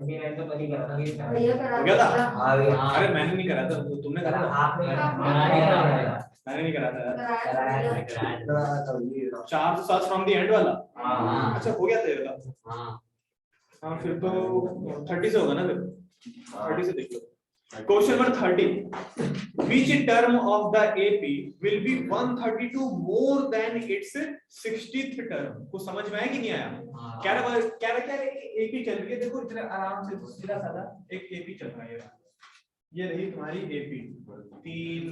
हो गया था? अरे मैंने नहीं करा था, तुमने करा था? मैंने नहीं करा था। 407 फ्रॉम द एंड वाला। अच्छा हो गया तेरे का। हाँ फिर तो 30 से होगा ना, फिर 30 से देख लो। Question number 30, which term of the AP will be 132 more than its 60th term? कुछ समझ में आया कि नहीं आया? क्या रहा AP चल रही है, देखो इतने आराम से सीधा साधा एक AP चल रहा है। ये रही तुम्हारी AP 3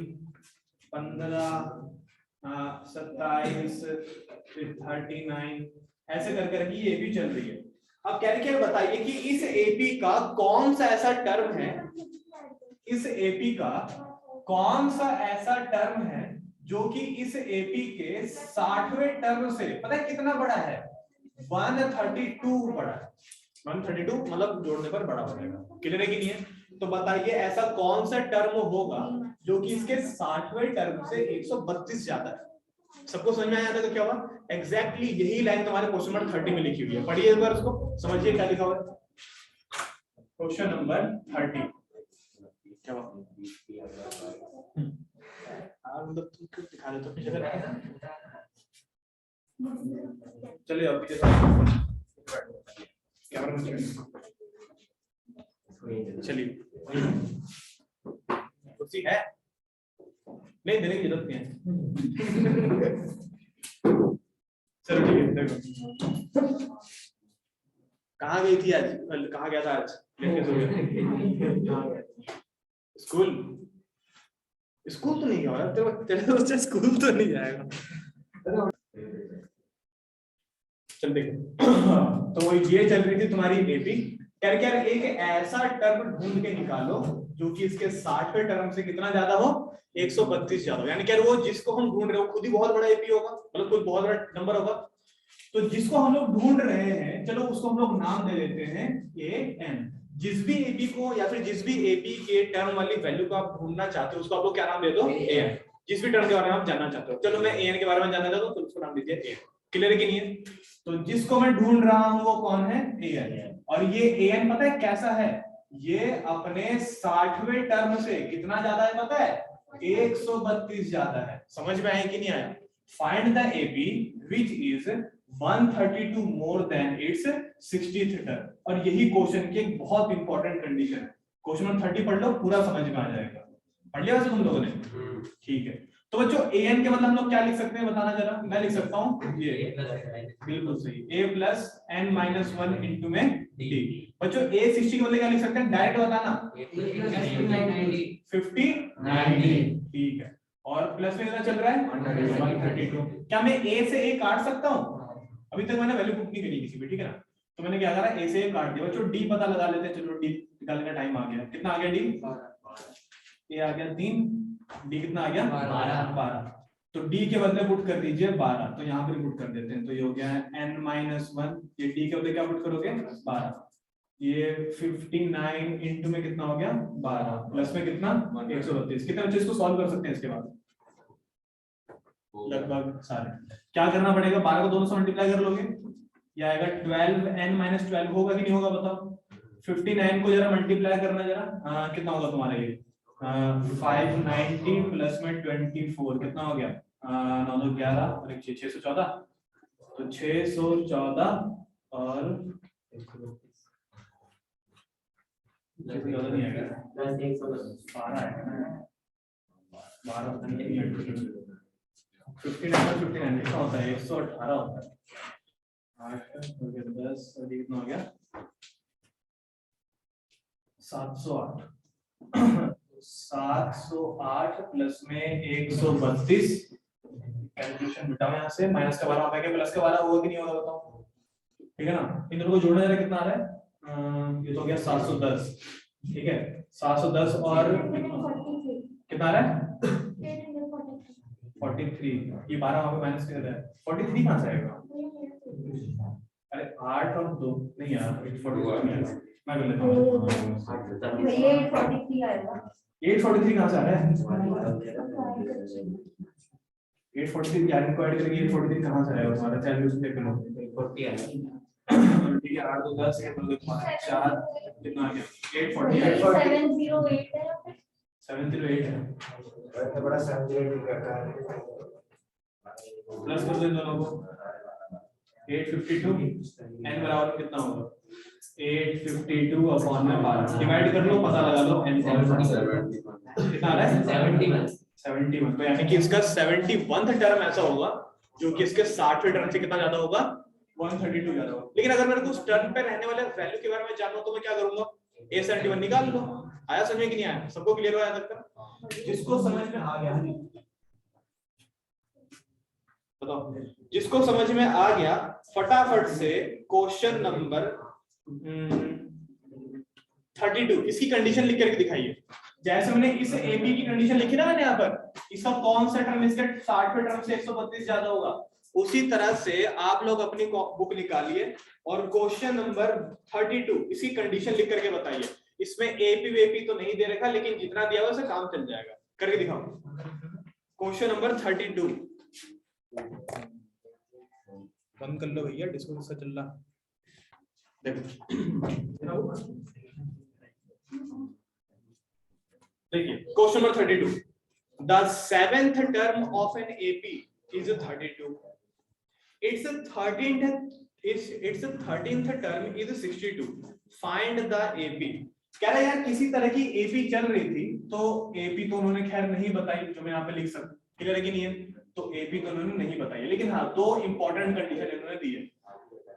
15 27 फिर 39 ऐसे करके रखी ये AP चल रही है। अब क्या बताइए कि इस AP का कौन सा ऐसा टर्म है, इस एपी का कौन सा ऐसा टर्म है जो कि इस एपी के 60वें टर्म से पता है कितना बड़ा है? 132 बड़ा है। 132 मतलब जोड़ने पर बड़ा हो जाएगा। क्लियर है कि नहीं है? तो बताइए ऐसा कौन सा टर्म होगा जो कि इसके 60वें टर्म से 132 ज्यादा है। सबको समझ में आया था तो क्या हुआ? एग्जैक्टली यही लाइन तुम्हारे क्वेश्चन नंबर 30 में लिखी हुई है। पढ़िए एक बार उसको, समझिए क्या लिखा हुआ है। क्वेश्चन नंबर 30 मतलब तुम क्यों दिखा रहे हो अपनी जगह? चलिए अभी कैमरा में चलिए कुर्सी है नहीं, देने की जरूरत नहीं है। चलो ठीक है, देखो कहाँ गई थी आज, कहाँ गया था आज? स्कूल तो नहीं गया तेरे दोस्त स्कूल तो नहीं जाएगा। चल देखो तो ये चल रही थी तुम्हारी एपी। क्या एक ऐसा टर्म ढूंढ के निकालो जो कि इसके 60वें टर्म से कितना ज्यादा हो? 132 ज्यादा हो। यानी क्या वो जिसको हम ढूंढ रहे हो खुद ही बहुत बड़ा एपी होगा, मतलब कोई बहुत बड़ा नंबर होगा। तो जिसको हम लोग ढूंढ रहे हैं, चलो उसको हम लोग नाम दे देते हैं AN। जिस भी एपी को या फिर जिस भी एपी के टर्म वाली वैल्यू को आप ढूंढना चाहते हो उसको आप लोग क्या नाम दे दो? AN। जिस भी टर्म के बारे में आप जानना चाहते हो, चलो मैं AN के बारे में जानना चाहता हूं तो उसको नाम दीजिए AN। क्लियर है कि नहीं है? तो जिसको मैं ढूंढ रहा हूं वो कौन है? AN। और ये AN पता है कैसा है? ये अपने 60वें टर्म से कितना ज्यादा है पता है? 132 ज्यादा है। समझ में आया कि नहीं आया? Find the AP which is 132 more than it's 60th term. और यही क्वेश्चन की एक बहुत इंपॉर्टेंट कंडीशन है। क्वेश्चन नंबर 30 पढ़ लो, पूरा समझ में आ जाएगा। पढ़ लिया वैसे तुम लोगों ने? ठीक है। तो बच्चों AN के मतलब हम लोग क्या लिख सकते हैं बताना जरा। मैं लिख सकता हूं ये बिल्कुल सही, A plus n minus 1 into में D। बच्चों A60 के बदले क्या लिख सकते हैं? डायरेक्ट बताना 50 90। ठीक है। और प्लस में कितना चल रहा है? 132। क्या मैं A से A काट सकता हूं? अभी तक मैंने वैल्यू पुट नहीं करी किसी पे, ठीक है ना? तो मैंने क्या करा, A से A काट दिया। बच्चों D पता लगा लेते हैं। चलो D निकालने का टाइम आ गया। कितना आ गया D? A आ गया 3, D कितना आ गया? 12। तो D के बदले पुट कर दीजिए 12। तो यहाँ पर पुट कर देते हैं। तो ये हो गया n माइनस 1। ये D के बदले क्या पुट करोगे? 12। ये 59 इंटू में कितना हो गया? 12 प्लस में कितना? 132। कितने बच्चे इसको सॉल्व कर सकते हैं इसके बाद? लगभग सारे। क्या करना पड़ेगा? 12 को दोनों से मल्टीप्लाई कर लोगे, ये आएगा 12n माइनस 12 होगा कि नहीं होगा बताओ? 59 को जरा मल्टीप्लाई करना जरा, कितना होगा तुम्हारा ये? 590 प्लस में 24 कितना हो गया? 9 2 11 और 614। तो 614 और 12 नहीं आएगा, 12 है। 12 59 कितना होता है? 118 होता है। 8 हो गया 10 और ये कितना हो गया? 708। 708 प्लस में 132। कैलकुलेशन बेटा यहाँ से माइनस का 12 आ गया, प्लस का 12 होगा कि नहीं होगा बताओ? ठीक है ना? इन दोनों को जोड़ना जरा कितना आ रहा है? ये तो हो गया 710। ठीक है, 710 और कितना आ रहा है? 43। ये 12 वहां पे माइनस कर रहा है। 43 कहां से आएगा? अरे 8 और 2 नहीं यार, 43 मैं कर लेता हूं। भैया 843 आएगा। 843 कहां से आ रहा है? 843 यार इनको ऐड करेंगे। 843 कहां से आएगा तुम्हारा? कैलकुलेशन देख लो। 40 आएगा। ठीक 8 2 10 8 2 4 कितना आ गया 848 708 है 708 है इतना बड़ा 708 करता है प्लस कर दो इन दोनों को 852 n बराबर कितना होगा 852 अपॉन में 12 डिवाइड कर लो पता लगा लो n कितना आ रहा है 71 तो यानी कि इसका 71th टर्म ऐसा होगा जो कि इसके 60वें टर्म से कितना ज्यादा होगा 132 ज्यादा होगा। लेकिन अगर मेरे को उस टर्म पे रहने वाले वैल्यू के बारे में जानना हो तो मैं क्या करूंगा a71 निकाल लो। आया समझ में कि नहीं आया सबको क्लियर हो आया तक का जिसको समझ में आ गया बताओ जिसको समझ में आ गया फटाफट से क्वेश्चन नंबर 32 इसकी कंडीशन लिख करके दिखाइए। जैसे मैंने इस AB की कंडीशन लिखी ना मैंने यहाँ पर इसका कौन सा टर्म इसके 60वें टर्म से 132 ज्यादा होगा उसी तरह से आप लोग अपनी बुक निकालिए और क्वेश्चन नंबर 32 इसकी कंडीशन लिख करके बताइए। इसमें AP वेपी तो नहीं दे रखा लेकिन जितना दिया हुआ उससे काम चल जाएगा करके दिखाओ। क्वेश्चन नंबर 32 बंद कर लो भैया डिस्को सा चल रहा देखिए question number 32 the 7th term of an AP is 32 its 13th term is 62 find the AP कह रहा है यार किसी तरह की AP चल रही थी तो AP तो उन्होंने खैर नहीं बताई जो मैं यहाँ पे लिख सकता क्लियर है कि नहीं है तो AP तो उन्होंने नहीं बताई लेकिन हाँ दो इंपॉर्टेंट कंडीशन इन्होंने दी है।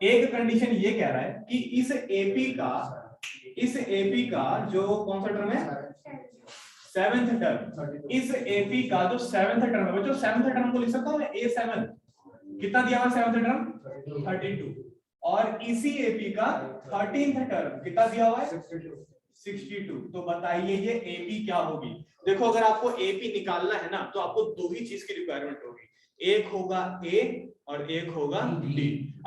एक कंडीशन ये कह रहा है कि इस AP का जो कौन सा टर्म है 7th टर्म इस AP का जो 7th टर्म है बच्चों 7th टर्म को लिख सकता हूं मैं A7 कितना दिया हुआ 7th टर्म 32 और इसी AP का 13th टर्म कितना दिया हुआ है 62 तो बताइए ये AP क्या होगी। देखो अगर आपको AP निकालना है ना तो आपको दो ही चीज की रिक्वायरमेंट होगी एक होगा A और एक होगा D।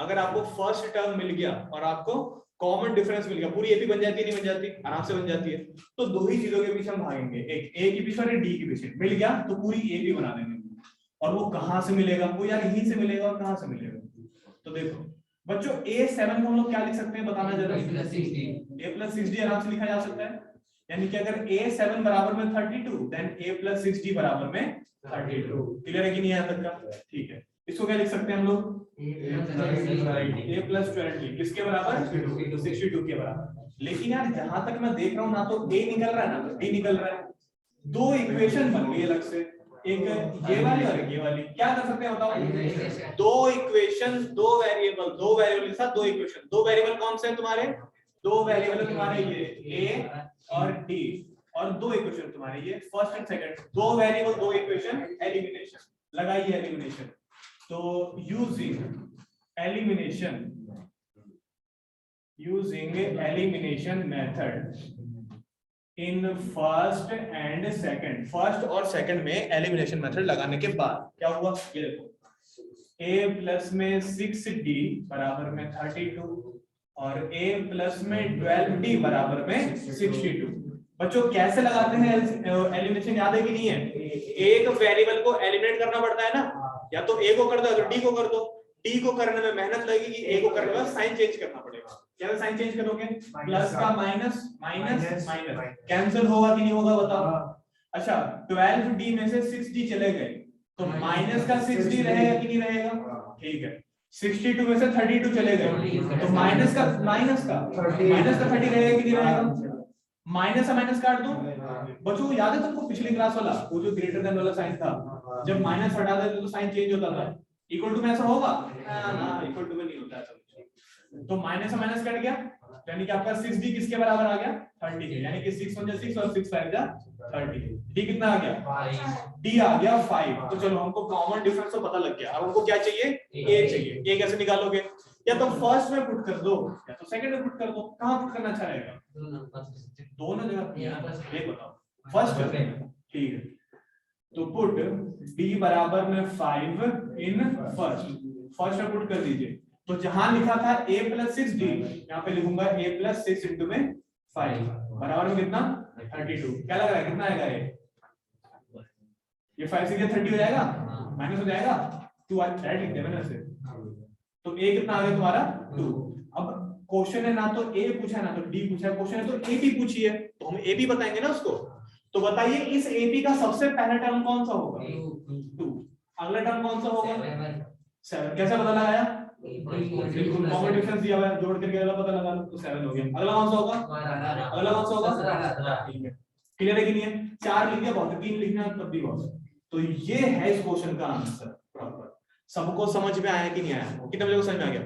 अगर आपको फर्स्ट टर्म मिल गया और आपको कॉमन डिफरेंस मिल गया पूरी AP बन जाती है नहीं बन जाती आराम से बन जाती है तो दो ही चीजों के पीछे हम भागेंगे एक A के पीछे और एक D के पीछे मिल गया तो पूरी AP बना देंगे और वो कहां से मिलेगा वो यार यहीं से मिलेगा और कहां से मिलेगा तो देखो बच्चों A7 को हम लोग क्या लिख सकते हैं बताना जरा A+6D आराम से लिखा जा सकता है यानी कि अगर A7 बराबर में 32 देन A+6D बराबर में 32 क्लियर है कि नहीं यहाँ तक का ठीक है। इसको क्या लिख सकते हैं हम लोग A+20 किसके बराबर 62 के बराबर। लेकिन यार जहां तक मैं देख रहा हूं ना तो A निकल रहा है ना तो D निकल रहा है दो इक्वेशन बन गई अलग से एक ये वाली और ये वाली क्या कर सकते हैं बताओ दो इक्वेशन दो वेरिएबल के साथ दो इक्वेशन दो वेरिएबल कौन से हैं तुम्हारे दो वेरिएबल तुम्हारे ये A और D और दो इक्वेशन तुम्हारे ये फर्स्ट एंड सेकंड दो वेरिएबल दो इक्वेशन एलिमिनेशन लगाइए एलिमिनेशन तो using elimination method in first और सेकंड में एलिमिनेशन मेथड लगाने के बाद क्या हुआ ये देखो A प्लस में 6D बराबर में 32 और A प्लस में 12D बराबर में 62। बच्चों कैसे लगाते हैं एलिमिनेशन याद है कि नहीं है एक वेरिएबल को एलिमिनेट करना पड़ता है ना या तो A को कर दो या तो D को कर दो D को करने में मेहनत लगेगी A को करने में साइन चेंज करना पड़ेगा क्या साइन चेंज करोगे प्लस का माइनस कैंसिल होगा कि नहीं होगा बताओ। अच्छा 12D में से 6D चले गए तो माइनस का 6D रहेगा कि नहीं रहेगा ठीक है 62 में से 32 चले गए तो माइनस का 30 रहेगा कि नहीं रहेगा माइनस से माइनस काट दो बच्चों याद है तुमको पिछली क्लास वाला वो जो ग्रेटर देन वाला साइन था जब माइनस हटा देते तो साइन चेंज होता था इक्वल टू में ऐसा होगा ना इक्वल टू में नहीं होता ऐसा तो माइनस से माइनस कट गया यानी कि आपका 6D किसके बराबर आ गया 30 के यानी कि 6 1 6 और 6 5 30 D कितना आ गया D आ गया 5 तो चलो हमको कॉमन डिफरेंस तो पता लग गया अब हमको क्या चाहिए A चाहिए A कैसे निकालोगे या तो फर्स्ट में पुट कर दो या तो सेकंड में पुट कर दो कहां पुट करना अच्छा रहेगा दोनों जगह ये बताओ फर्स्ट ठीक है तो पुट D बराबर में 5 इन फर्स्ट में पुट कर दीजिए तो जहां लिखा था A+6D यहाँ पे लिखूंगा A+6 इंटू में 5 बराबर में कितना 32 क्या लग रहा है कितना आएगा ये 5 से 30 हो जाएगा माइनस हो जाएगा 2 डायरेक्ट लिख दे मैंने ऐसे तो A कितना आ गया तुम्हारा 2। अब क्वेश्चन है ना तो ए पूछा है ना तो डी पूछा है, क्वेश्चन है तो ए बी पूछी है, तो हम ए बी बताएंगे ना उसको। तो बताइए इस ए बी का सबसे पहला टर्म कौन सा होगा? 2। अगला टर्म कौन सा होगा? 7। कैसे पता लगाया? बिल्कुल कॉमन डिफरेंस दिया हुआ है, जोड़ करके अगला पता लगा लो तो 7 हो गया। अगला कौन सा होगा? अगला कौन सा होगा? ठीक है, क्लियर है कि नहीं है? 4 लिख दिया बहुत है, 3 लिखना है तब भी बहुत है। तो ये है इस क्वेश्चन का आंसर प्रॉपर। सबको समझ में आया कि नहीं आया? कितने बजे को समझ में आ गया?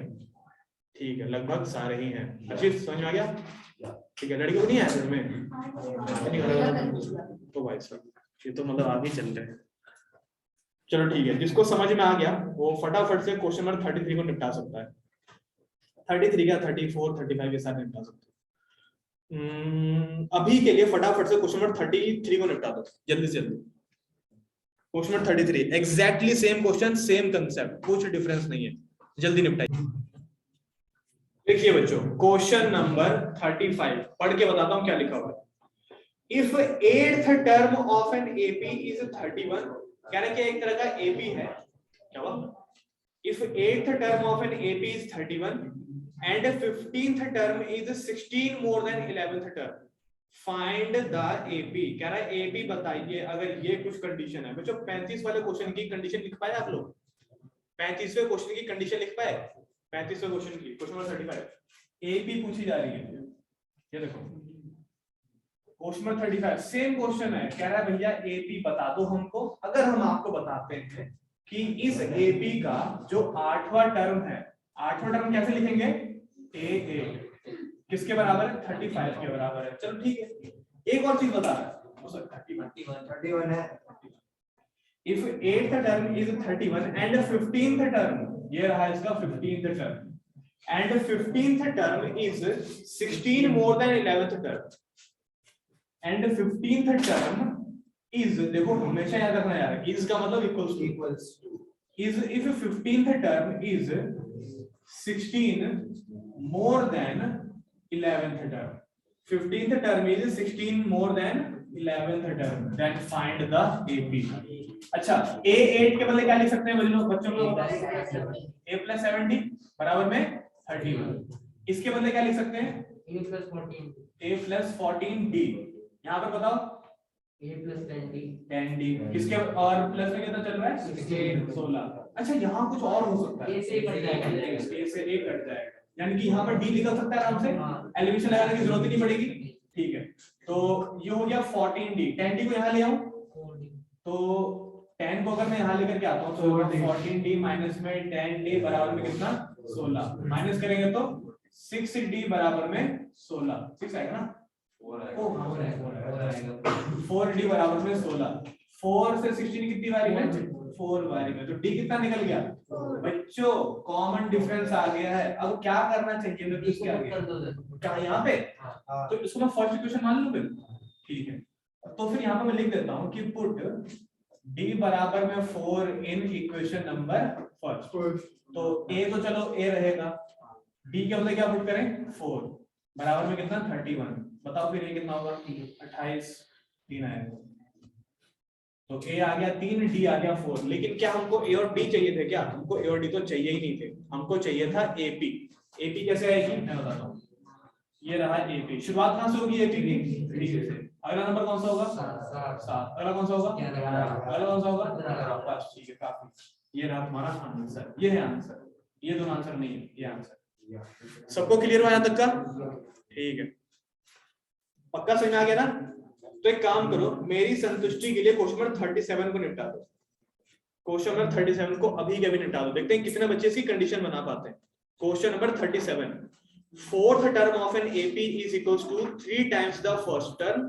ठीक है, लगभग सारे ही हैं। अच्छी समझ में आ गया? ठीक है, लड़कियों को नहीं आया समझ में? तो भाई साहब ये तो मतलब आगे चल रहे हैं। चलो ठीक है, जिसको समझ में आ गया वो फटाफट से क्वेश्चन नंबर 33 को निपटा सकता है। 33 क्या 34 35 के साथ निपटा सकते हैं। अभी के लिए फटाफट से क्वेश्चन नंबर 33 को निपटा दो जल्दी से जल्दी। Question number 33 exactly same question same concept, कुछ डिफरेंस नहीं है, जल्दी निपटाइए। देखिए बच्चों क्वेश्चन नंबर 35 पढ़ के बताता हूं क्या लिखा हुआ है। If 8th term of an AP is 31, कह रहे कि एक तरह का एपी है, क्या हुआ? If 8th term of an AP is 31 and 15th term is 16 more than 11th term, find the AP. कह रहा है एपी बताइए अगर ये कुछ कंडीशन है। बच्चों 35 वाले क्वेश्चन की कंडीशन लिख पाए आप लोग? 35वें क्वेश्चन की कंडीशन लिख पाए? 35वें क्वेश्चन की, क्वेश्चन नंबर 35 एपी पूछी जा रही है। ये देखो क्वेश्चन नंबर 35 सेम क्वेश्चन है, कह रहा है भैया एपी बता दो हमको। अगर हम आपको बताते हैं कि इस एपी का जो 8वां टर्म है, 8वां टर्म कैसे लिखेंगे? A8 किसके बराबर है? 35 के बराबर है। चलो ठीक है, एक और चीज बता रहा है 31 है। If 8th term is 31 and 15th term, ये रहा इसका 15th term and 15th term is 16 more than 11th term and 15th term is, देखो हमेशा याद रखना यार, इज का मतलब equals two is, if 15th term is 16 more than 11th term, 15th term is 16 more than 11th term, then find the AP। अच्छा A8 के बदले क्या लिख सकते हैं बच्चों को बताओ? A plus 70 बराबर में 31। इसके बदले क्या लिख सकते हैं? A plus 14D। यहाँ पर बताओ A plus 10D 10D किसके, और प्लस में कितना चल रहा है? 16। अच्छा यहाँ कुछ और हो सकता है, A से कट जाएगा, A से A कट जाएगा, यानी कि यहाँ पर D निकल सकता है आराम से, एलिमिनेशन लगाने की जरूरत ही नहीं पड़ेगी। ठीक है, तो ये हो गया 14D। 10D को यहाँ ले आऊं तो 10 को अगर मैं यहाँ लेकर के आता हूँ तो 14D माइनस में 10D बराबर में कितना? 16। माइनस करेंगे तो 6D बराबर में 16, 6 आएगा ना? 4D बराबर में 16। 4 से 16 कितनी बारी में? 4 बारी में। तो D कितना निकल गया? बच्चों कॉमन डिफरेंस आ गया है। अब क्या करना चाहिए मेरे को इसके आगे? क्या यहाँ पे? तो इसको मैं फर्स्ट इक्वेशन मान लूं फिर? ठीक है, तो फिर यहाँ पे मैं लिख देता हूँ कि पुट D बराबर में 4 इन इक्वेशन नंबर फर्स्ट। तो A तो चलो A रहेगा, D के बदले क्या पुट करें? 4 बराबर में कितना? 31। बताओ फिर ये कितना होगा? 28। 3 आएगा, तो A आ गया 3, D आ गया 4। लेकिन क्या हमको A और D चाहिए थे क्या? हमको A और D तो चाहिए ही नहीं थे, हमको चाहिए था AP। AP कैसे आएगी मैं बताता हूँ। ये रहा AP, शुरुआत कहां से होगी AP की? D से। अगला नंबर कौन सा होगा? 7। अगला कौन सा होगा? अगला कौन सा होगा? बस ठीक है, काफी। ये रहा तुम्हारा आंसर, ये है आंसर, ये दोनों आंसर नहीं है, ये आंसर। सबको क्लियर हुआ यहाँ तक का? ठीक है, पक्का समझ आ गया ना? तो एक काम करो, मेरी संतुष्टि के लिए क्वेश्चन नंबर 37 को निपटा दो। क्वेश्चन नंबर 37 को अभी के भी निपटा दो, देखते हैं कितने बच्चे इसकी कंडीशन बना पाते हैं। Question number 37, 4th term of an AP is equals to 3 times the first term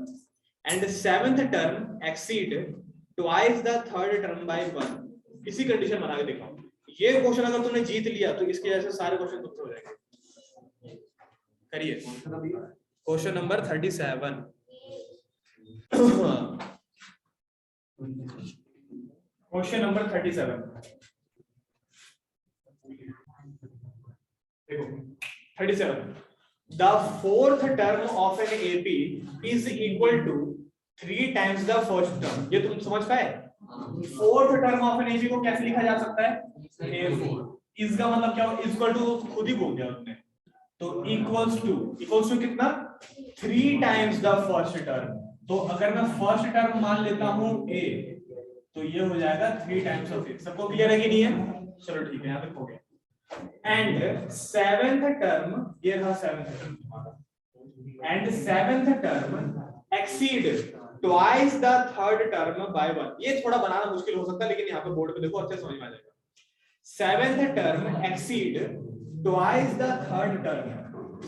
and 7th term exceed twice the third term by 1। इसी कंडीशन बना के देखो। ये क्वेश्चन अगर तुमने जीत लिया तो इसके जैसे सारे क्वेश्चन उत्तर हो जाएंगे। करिए क्वेश्चन नंबर 37। क्वेश्चन नंबर 37 देखो 37, the 4th term of an AP is equal to 3 times the first term। ये तुम समझ पाए? 4th term of an AP को कैसे लिखा जा सकता है? A4। इसका मतलब क्या हो? इक्वल टू खुद ही बोल दिया तुमने, तो इक्वल्स टू कितना 3 टाइम्स द फर्स्ट टर्म। तो अगर मैं फर्स्ट टर्म मान लेता हूं a तो ये हो जाएगा 3 टाइम्स ऑफ a। सबको क्लियर है कि नहीं है? चलो ठीक है, यहां तक हो गया। एंड सेवेंथ टर्म, ये रहा सेवेंथ टर्म तुम्हारा, and seventh term exceed twice the third term by 1। ये थोड़ा बनाना मुश्किल हो सकता है, लेकिन यहाँ पे बोर्ड पे देखो अच्छे समझ में आ जाएगा। Seventh term exceed twice the third term.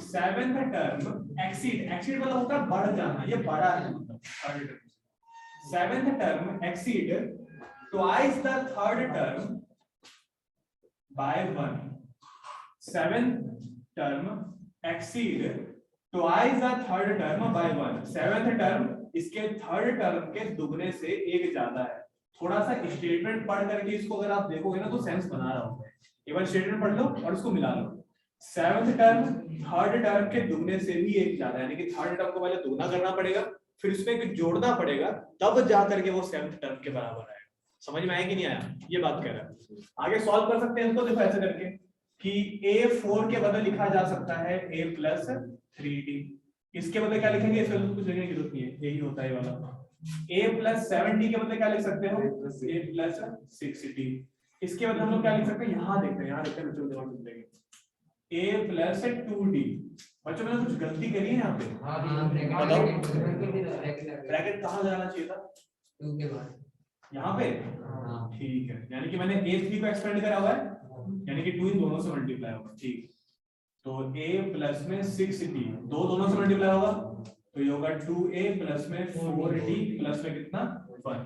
Seventh term exceed मतलब होता है बढ़ जाना, ये बड़ा है मतलब third term. Seventh term exceed twice the third term by 1। Seventh term exceed twice the third term by 1। Seventh term इसके थर्ड टर्म के दुगने से एक ज्यादा है। थोड़ा सा स्टेटमेंट पढ़ करके इसको अगर आप देखोगे ना तो सेंस बना रहा होगा। एक बार स्टेटमेंट पढ़ लो और इसको मिला लो। सेवेंथ टर्म थर्ड टर्म के दुगने से भी एक ज्यादा है, यानी कि थर्ड टर्म को पहले दुगना करना पड़ेगा, फिर उसमें एक जोड़ना पड़ेगा, तब जा करके वो सेवेंथ टर्म के बराबर आएगा। समझ में आया कि नहीं आया? ये बात कह रहा है। आगे सॉल्व कर सकते हैं इसको, देखो ऐसे करके कि a4 के बदले लिखा जा सकता है a + 3d। इसके बदले क्या लिखेंगे? इसमें तो कुछ लिखने की जरूरत नहीं है, यही होता है ये वाला। a + 7d के बदले क्या लिख सकते हो? a + 6d। इसके बदले हम लोग क्या लिख सकते हैं? यहाँ देखते हैं, यहाँ देखते हैं बच्चों दिमाग में चलेंगे। a + 2d। बच्चों मैंने कुछ गलती करी है यहाँ पे? बताओ ब्रैकेट कहाँ लगाना चाहिए था? 2 के बाद यहाँ पे? ठीक है, यानी कि मैंने a3 को एक्सपेंड करा हुआ है, यानी कि 2 इन दोनों से मल्टीप्लाई होगा। ठीक, तो a प्लस में 6d, दो दोनों से मल्टीप्लाई होगा तो ये होगा 2a प्लस में 4d प्लस में कितना 1।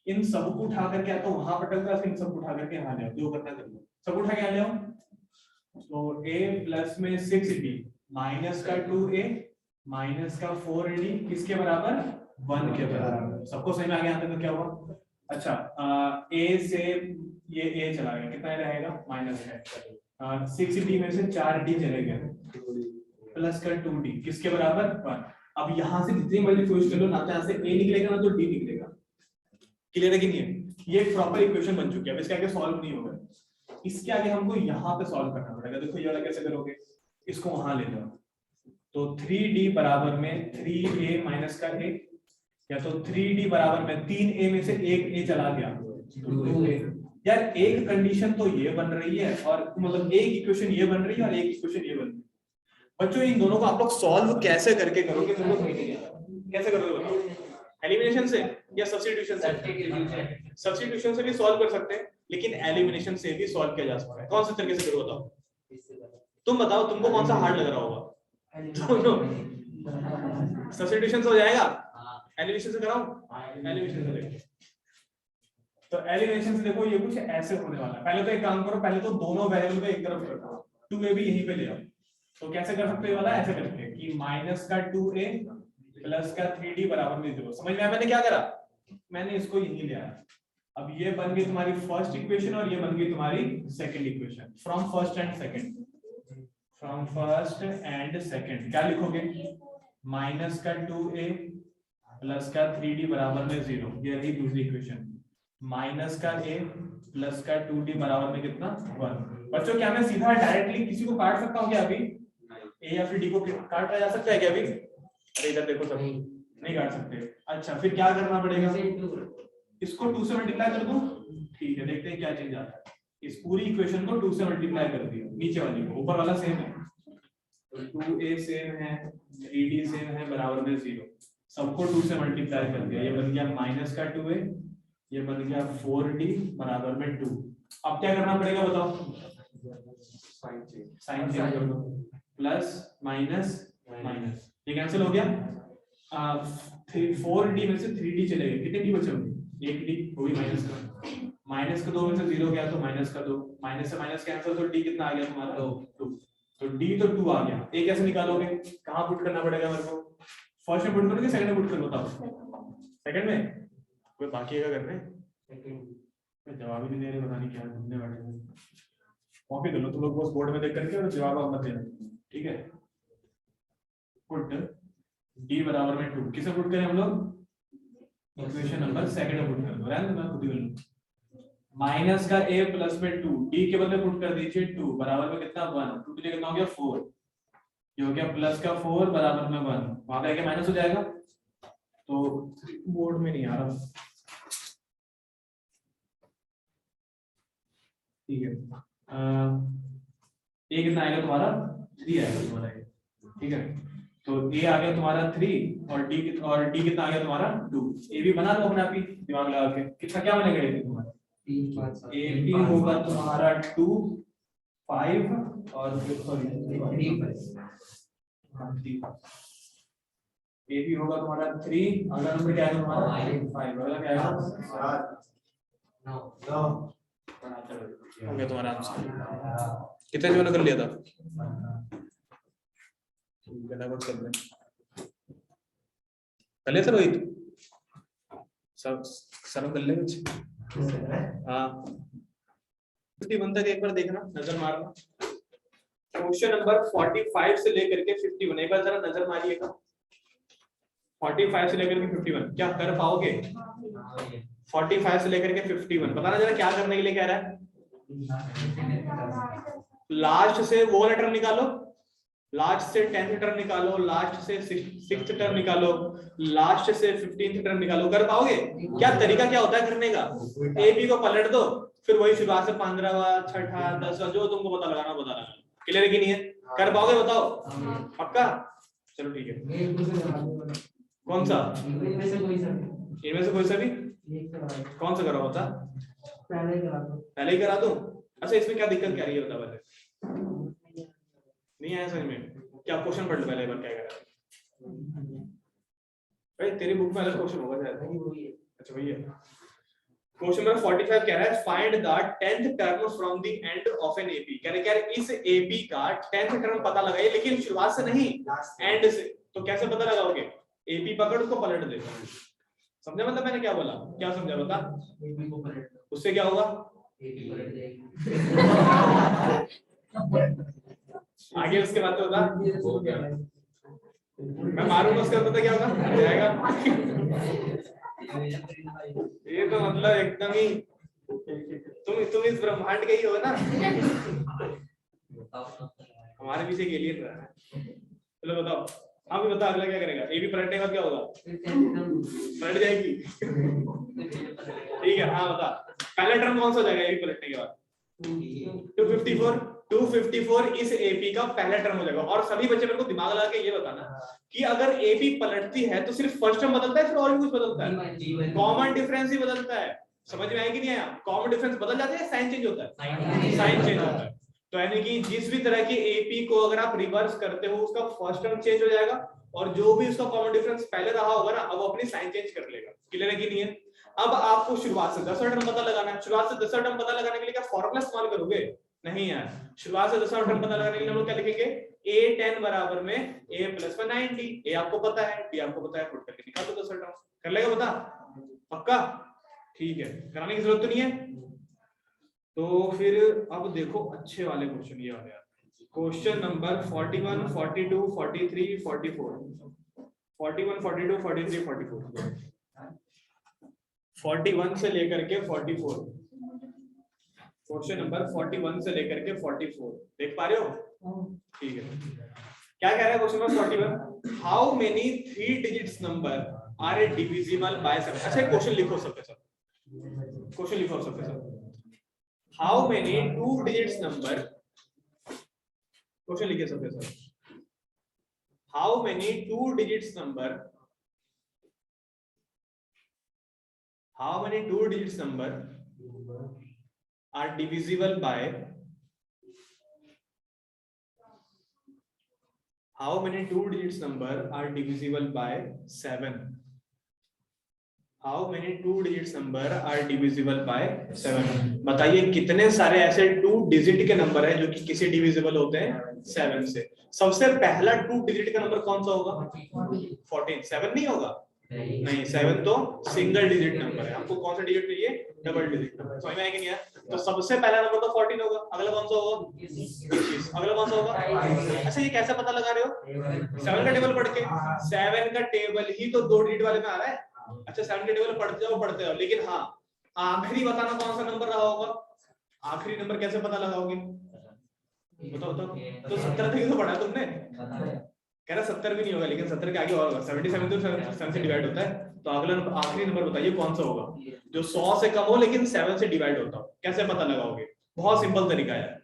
इन सबको उठा करके या तो वहां पटक दो, इन सबको उठा करके यहाँ ले आओ, जो करना कर लो। सब उठा के यहाँ ले आओ। तो a प्लस में 6d माइनस का 2a माइनस का 4d किसके बराबर? 1 के बराबर। सबको सही में आ गया? यहाँ तक तो क्या हुआ? अच्छा, a से ये a चला गया, कितना रहेगा? माइनस है। 6d में से 4d चले गए, प्लस का 2d किसके बराबर? 1। अब यहाँ से जितनी मर्जी चॉइस कर लो, ना तो यहाँ से a निकलेगा ना तो d निकलेगा। क्लियर है कि नहीं है? ये एक प्रॉपर इक्वेशन बन चुकी है। अब इसके आगे सॉल्व नहीं होगा, इसके आगे हमको यहाँ पे सॉल्व करना पड़ेगा। देखो ये वाला कैसे करोगे? इसको वहां ले जाओ, तो 3d बराबर में 3a माइनस का a, या तो 3d बराबर में 3a में से एक a चला गया 2a। यार एक कंडीशन तो ये बन रही है, और मतलब एक इक्वेशन ये बन रही है और एक इक्वेशन ये बन रही है। बच्चों इन दोनों को आप लोग सॉल्व कैसे करके करोगे? मेरे को समझ नहीं आता कैसे करोगे बताओ? एलिमिनेशन से या सब्स्टिट्यूशन से? सब्स्टिट्यूशन से भी सॉल्व कर सकते हैं, लेकिन एलिमिनेशन से भी सॉल्व किया जा सकता है। कौन से तरीके से करो बताओ? तुम बताओ, तुमको कौन सा हार्ड लग रहा होगा? सब्स्टिट्यूशन से हो जाएगा? एलिमिनेशन से कराओ? एलिमिनेशन से देखो, तो एलिमिनेशन से देखो ये कुछ ऐसे होने वाला है। पहले तो एक काम करो, पहले तो दोनों वेरिएबल को एक तरफ रखो, 2a भी यहीं पे ले आओ। तो कैसे कर सकते हो वाला? ऐसे करके कि माइनस का 2a प्लस का 3d बराबर में 0। समझ में आया मैंने क्या करा? मैंने इसको यहीं ले आया। अब ये बन गई तुम्हारी फर्स्ट इक्वेशन और ये बन गई तुम्हारी second equation. From first and second, from first and second क्या लिखोगे? माइनस का 2a प्लस का 3d बराबर में 0, ये रही दूसरी इक्वेशन। माइनस का a प्लस का 2d बराबर में कितना? 1। बच्चों क्या मैं सीधा डायरेक्टली किसी को काट सकता हूँ क्या? अभी a या फिर d को काटा जा सकता है क्या अभी? अरे इधर देखो, सब नहीं काट सकते। अच्छा, फिर क्या करना पड़ेगा? इसको 2 से मल्टीप्लाई कर दूं? ठीक है, देखते हैं क्या चेंज आता है। इस पूरी इक्वेशन को 2 से मल्टीप्लाई कर दिया, नीचे वाली को, ऊपर वाला सेम है, तो 2a सेम है, 3d सेम है, बराबर में 0। सबको 2 से मल्टीप्लाई कर दिया, ये बन गया माइनस का 2a, ये बन गया 4d बराबर में 2। अब क्या करना पड़ेगा बताओ? साइन चेंज कर दो, प्लस माइनस माइनस, ये कैंसिल हो गया। 4d में से 3d चले गए, कितने d बचे होंगे? 1d, वो भी माइनस का, माइनस का 2 में से 0 गया तो माइनस का 2, माइनस से माइनस कैंसिल, तो d कितना आ गया तुम्हारा? 2। तो d तो 2 आ गया। a कैसे निकालोगे? कहाँ पुट करना पड़ेगा मेरे को? फर्स्ट में पुट करोगे, सेकंड में पुट करो? बताओ। सेकंड में? कोई बाकी का करना है? जवाब ही नहीं दे रहे, पता नहीं क्या ढूंढने बैठे हैं। कॉपी कर लो तुम लोग, बस बोर्ड में देख करके, और जवाब मत देना, ठीक है? पुट d बराबर में 2, किसे पुट करें हम लोग? इक्वेशन नंबर सेकंड में पुट कर दो, रहने दो, मैं खुद ही कर लूं। माइनस का a प्लस में 2, d के बदले पुट कर दीजिए 2 बराबर में कितना? 1। 2 कितना हो गया? 4। ये हो गया प्लस का 4 बराबर में 1, वहां का क्या माइनस हो जाएगा, तो बोर्ड में नहीं आ रहा, ठीक है। ए कितना आएगा तुम्हारा, 3 आएगा तुम्हारा, ठीक है। तो ए आ गया तुम्हारा 3 और डी कितना आ गया तुम्हारा 2। ए भी बना लो अपने आप ही दिमाग लगा के, कितना क्या बनेगा ए तुम्हारा, 3 5 7 ए बी होगा तुम्हारा 2 5 और सॉरी 3 ए बी होगा तुम्हारा 3, अगला नंबर क्या है तुम्हारा 5, अगला क्या है 9 हो गया तुम्हारा आंसर। कितने जो कर लिया था, कर लिया सर, वही सब कर ले कुछ, हाँ 51 तक एक बार देखना, नजर मारना। क्वेश्चन नंबर 45 से लेकर के 51 एक बार जरा नजर मारिएगा, 45 से लेकर के 51 क्या कर पाओगे, 45 से लेकर के 51 बताना जरा क्या करने के लिए कह रहा है। लास्ट से वो वाला टर्म निकालो, लास्ट से 10th टर्म निकालो, लास्ट से 6th टर्म निकालो, लास्ट से 15th टर्म निकालो, कर पाओगे। क्या तरीका क्या होता है करने का, ए बी को पलट दो, फिर वही शुरुआत से 15वां 6ठा 10वां जो तुमको पता लगाना बता लगाना, क्लियर की नहीं है, कर पाओगे बताओ, पक्का, चलो ठीक है। कौन सा, इनमें से कोई सा भी, कौन सा करो बता, पहले ही करा दो। अच्छा इसमें क्या दिक्कत क्या रही है बता, पहले नहीं आया समझ में, क्या क्वेश्चन पढ़ लो पहले बार क्या करा भाई, तेरी बुक में अलग क्वेश्चन होगा शायद, अच्छा वही है। क्वेश्चन नंबर 45 कह रहा है find the 10th term from the end of an AP, कह रहे यार इस एपी का 10th टर्म पता लगाइए, लेकिन शुरुआत से नहीं एंड से, तो कैसे पता लगाओगे, एपी पकड़ उसको पलट दे, समझा मतलब मैंने क्या बोला, क्या समझा बता, उससे क्या होगा, आगे उसके बाद तो होगा, मैं मारूंगा उसके बाद पता क्या होगा जाएगा। ये तो मतलब एकदम ही तुम इस ब्रह्मांड के ही हो ना, हमारे पीछे के लिए चलो बताओ, हाँ भी बता अगला क्या करेगा, ए भी पलटने का क्या होगा, पलट जाएगी, ठीक है। हाँ बता पहला टर्म कौन सा हो जाएगा ए भी पलटने के बाद, 254 इस एपी का पहला टर्म हो जाएगा। और सभी बच्चे मेरे को दिमाग लगा के ये बताना कि अगर एपी पलटती है तो सिर्फ फर्स्ट टर्म बदलता है, फिर और भी कुछ बदलता है, कॉमन डिफरेंस ही बदलता है, समझ में आया कि नहीं आया, कॉमन डिफरेंस बदल जाता है, साइन चेंज होता है, साइन चेंज होता है। तो यानी कि जिस भी तरह की एपी को अगर आप रिवर्स करते हो उसका फर्स्ट टर्म चेंज हो जाएगा, और जो भी उसका कॉमन डिफरेंस पहले रहा होगा ना अब वो अपनी साइन चेंज कर लेगा, क्लियर है कि नहीं है। अब आपको शुरुआत से 10वां टर्म पता लगाना है, शुरुआत से 10वां टर्म पता लगाने के लिए क्या फॉर्मूला इस्तेमाल करोगे, नहीं यार, शुरुआत से 10वां टर्म पता लगाने के लिए हम लोग क्या लिखेंगे, a10 बराबर में a प्लस में 90, a आपको पता है b आपको पता है, पुट करके निकाल दो 10वां टर्म, कर लेगा बता, पक्का, ठीक है, कराने की जरूरत तो नहीं है। तो फिर अब देखो अच्छे वाले क्वेश्चन ये वाले, क्वेश्चन नंबर 41 42 43 44 41 42 43 44 41 से लेकर के 44, क्वेश्चन नंबर 41 से लेकर के 44 देख पा रहे हो, ठीक है। क्या कह रहा है question number 41, how many 3 digits number are divisible by 7। अच्छा क्वेश्चन लिखो सबके सब, क्वेश्चन लिखो सबके सब, how many 2 digits number, question लिखिए सबके सब, how many 2 digits number, how many 2 digits number are divisible by, how many 2 digits number are divisible by 7, how many 2 digits number are divisible by 7, बताइए कितने सारे ऐसे 2 डिजिट के number है जो कि किसी डिविजिबल होते हैं 7 से। सबसे पहला 2 डिजिट का नंबर कौन सा होगा, 14, 7 नहीं होगा, नहीं 7 तो सिंगल डिजिट नंबर है, हमको कौन सा डिजिट चाहिए, डबल डिजिट नंबर, समझ में आया कि नहीं आया। तो सबसे पहला नंबर तो 14 होगा, अगला कौन सा होगा 21, अगला कौन सा होगा। अच्छा ये कैसे पता लगा रहे हो, 7 का टेबल पढ़ के, 7 का टेबल ही तो 2 डिजिट वाले में आ रहा है। अच्छा 7 का टेबल पढ़ते जाओ, लेकिन हाँ आखिरी बताना कौन सा नंबर रहा होगा, आखिरी नंबर कैसे पता लगाओगे, बताओ बताओ। तो 70 तक ही तो पढ़ा तुमने। कह रहा 70 भी नहीं होगा, लेकिन 70 के आगे और होगा। 77 तो 7 से डिवाइड होता है। तो अगला आखिरी नंबर बताइए कौन सा होगा जो 100 से कम हो लेकिन 7 से डिवाइड होता हो। कैसे पता लगाओगे? बहुत सिंपल तरीका है,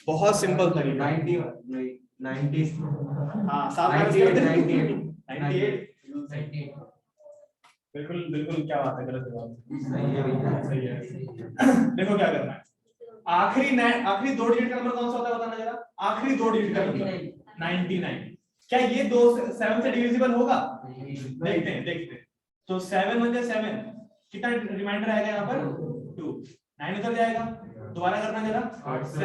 बहुत सिंपल तरीका। 90 हाँ, 7 माइनस कर दे। 98 98 बिल्कुल बिल्कुल, क्या बात है, गलत जवाब। सही है। देखो क्या करना है, आखिरी 2 डिजिट का नंबर कौन सा होता है बताना जरा। आखिरी 2 डिजिट का नंबर 99। क्या ये 2 7 से डिविजिबल होगा? देखते हैं। तो 7 × 7 कितना रिमाइंडर आएगा यहाँ पर? 2। 9 उधर जाएगा, दोबारा करना जरा। 7 से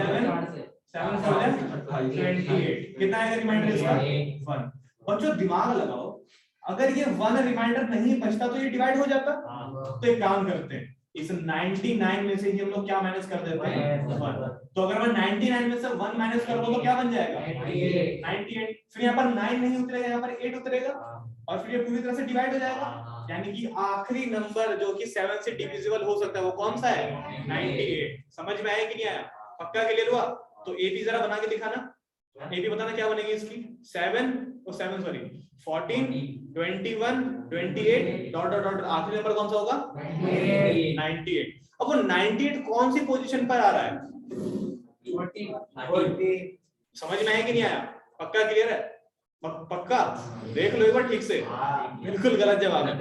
28 कितना आएगा रिमाइंडर इसका? 1। बच्चों दिमाग लगाओ, अगर ये 1 रिमाइंडर नहीं बचता तो ये डिवाइड हो जाता। तो एक काम करते हैं, इस 99 में से ही हम लोग क्या माइनस कर देते हैं? 1। तो अगर मैं 99 में से 1 माइनस कर दूं तो क्या बन जाएगा? 98। फिर यहाँ पर 9 नहीं उतरेगा, यहाँ पर 8 उतरेगा और फिर ये पूरी तरह से डिवाइड हो जाएगा। यानी कि आखिरी नंबर जो कि 7 से डिविजिबल हो सकता है वो कौन सा है? 98। समझ में आया कि नहीं आया? पक्का क्लियर हुआ? तो ए बी जरा बना के दिखाना। ए बी बताना क्या बनेगी इसकी? 7 और 7 सॉरी 14 21 28 डॉट डॉट डॉट, आखिरी नंबर कौन सा होगा? 98। अब वो 98 कौन सी पोजीशन पर आ रहा है? 40 समझ में आया कि नहीं आया? पक्का क्लियर है? पक्का देख लो एक बार ठीक से। बिल्कुल गलत जवाब है,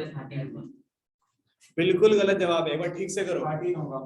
बिल्कुल गलत जवाब है, एक बार ठीक से करो। 14 होगा।